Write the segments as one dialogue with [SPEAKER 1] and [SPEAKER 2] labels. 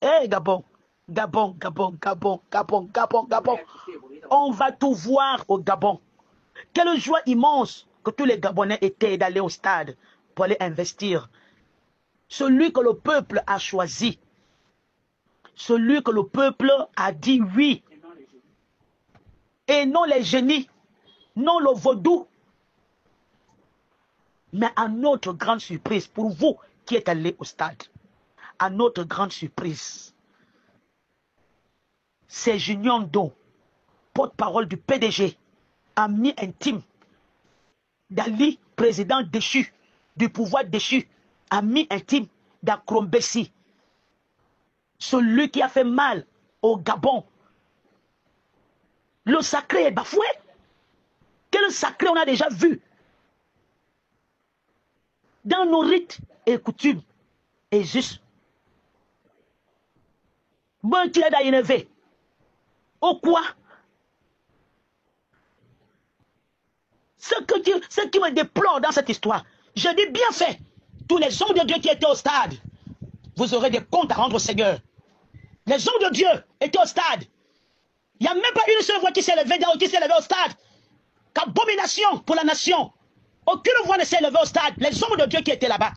[SPEAKER 1] Eh, Gabon, Gabon, Gabon, Gabon, Gabon, Gabon, Gabon. On va tout voir au Gabon. Quelle joie immense que tous les Gabonais étaient d'aller au stade pour aller investir. Celui que le peuple a choisi. Celui que le peuple a dit oui. Et non les génies, non le vaudou. Mais à notre grande surprise, pour vous qui êtes allés au stade, à notre grande surprise, c'est Junior Do, porte-parole du PDG, ami intime d'Ali, président déchu, du pouvoir déchu, ami intime d'Akrombessi, celui qui a fait mal au Gabon. Le sacré est bafoué. Quel sacré on a déjà vu dans nos rites et coutumes. Et juste, bon, tu es élevé. Au quoi? Ce qui me déplore dans cette histoire, je dis bien fait. Tous les hommes de Dieu qui étaient au stade, vous aurez des comptes à rendre au Seigneur. Les hommes de Dieu étaient au stade. Il n'y a même pas une seule voix qui s'est levée au stade. Qu'abomination pour la nation. Aucune voix ne s'est levée au stade. Les hommes de Dieu qui étaient là-bas.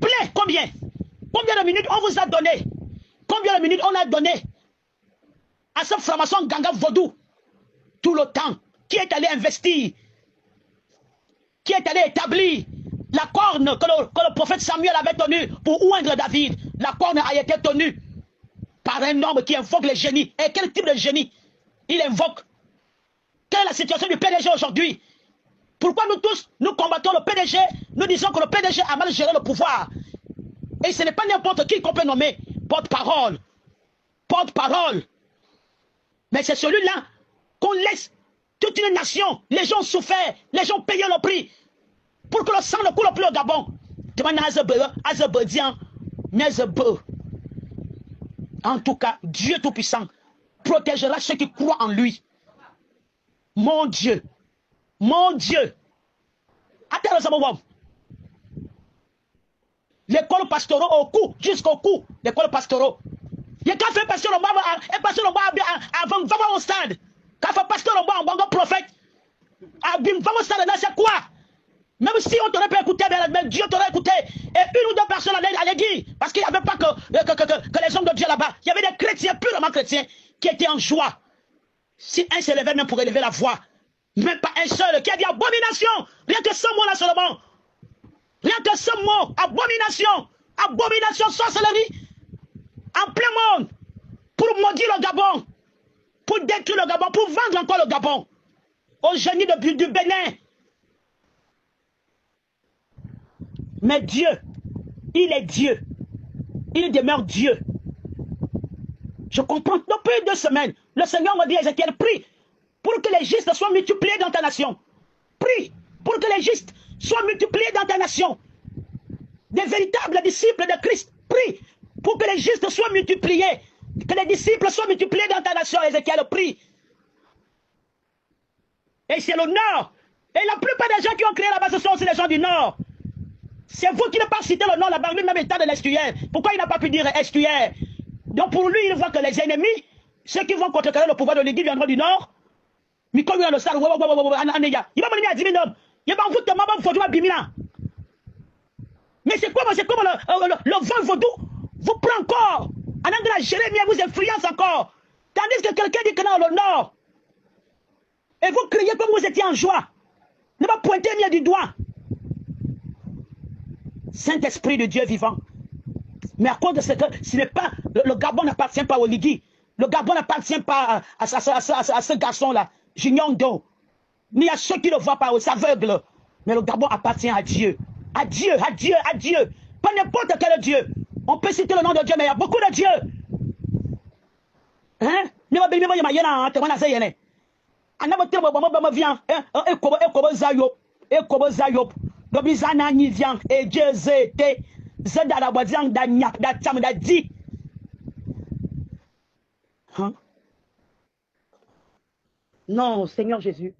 [SPEAKER 1] Plein, combien? Combien de minutes on vous a donné? Combien de minutes on a donné à ce franc-maçon Ganga Vaudou? Tout le temps. Qui est allé investir? Qui est allé établir la corne que le prophète Samuel avait tenue pour oindre David? La corne a été tenue par un homme qui invoque les génies. Et quel type de génie il invoque? Quelle est la situation du PDG aujourd'hui? Pourquoi nous tous, nous combattons le PDG? Nous disons que le PDG a mal géré le pouvoir. Et ce n'est pas n'importe qui qu'on peut nommer porte-parole. Porte-parole. Mais c'est celui-là qu'on laisse toute une nation. Les gens ont souffert, les gens ont payé le prix pour que le sang ne coule plus au Gabon. En tout cas, Dieu Tout-Puissant protégera ceux qui croient en lui. Mon Dieu. Mon Dieu. Attends, l'école pastorale au cou, jusqu'au cou, l'école pastorale. Il y a qu'à faire pasteur avant au stade. Qu'à faire pasteur en bon prophète. Abim, va au stade, là, c'est quoi? Même si on t'aurait pas écouté, mais Dieu t'aurait écouté. Et une ou deux personnes allaient dire, parce qu'il n'y avait pas que les hommes de Dieu là-bas. Il y avait des chrétiens, purement chrétiens, qui étaient en joie. Si un s'élevait même pour élever la voix, même pas un seul qui a dit abomination. Rien que ce mot-là seulement. Rien que ce mot, abomination. Abomination, sorcellerie. En plein monde. Pour maudire le Gabon. Pour détruire le Gabon. Pour vendre encore le Gabon. Au génie du Bénin. Mais Dieu, il est Dieu. Il demeure Dieu. Je comprends. Depuis 2 semaines, le Seigneur m'a dit, Ézéchiel, prie pour que les justes soient multipliés dans ta nation. Prie pour que les justes soient multipliés dans ta nation. Des véritables disciples de Christ. Prie pour que les justes soient multipliés. Que les disciples soient multipliés dans ta nation, Ézéchiel, prie. Et c'est le Nord. Et la plupart des gens qui ont créé là-bas, ce sont aussi les gens du Nord. C'est vous qui ne pas citer le Nord là-bas, lui-même état de l'estuaire. Pourquoi il n'a pas pu dire estuaire? Donc pour lui, il voit que les ennemis, ceux qui vont contrecarrer le pouvoir de l'Église viendront du Nord. Mais comme il y a le stade, il va me dire à 10 000 hommes. Il va vous mais c'est comme le vent vaudou vous prend encore. En anglais, Jérémie vous influence encore. Tandis que quelqu'un dit que dans le Nord, et vous criez comme vous étiez en joie. Ne pas pointer mieux du doigt. Saint-Esprit de Dieu vivant. Mais à cause de ce que ce n'est pas, le Gabon n'appartient pas au Ligui. Le Gabon n'appartient pas à ce garçon-là, Junior Do. Ni à ceux qui ne le voient pas, aux aveugles. Mais le Gabon appartient à Dieu. À Dieu, à Dieu, à Dieu. Pas n'importe quel Dieu. On peut citer le nom de Dieu, mais il y a beaucoup de dieux. Hein? Non, Seigneur Jésus.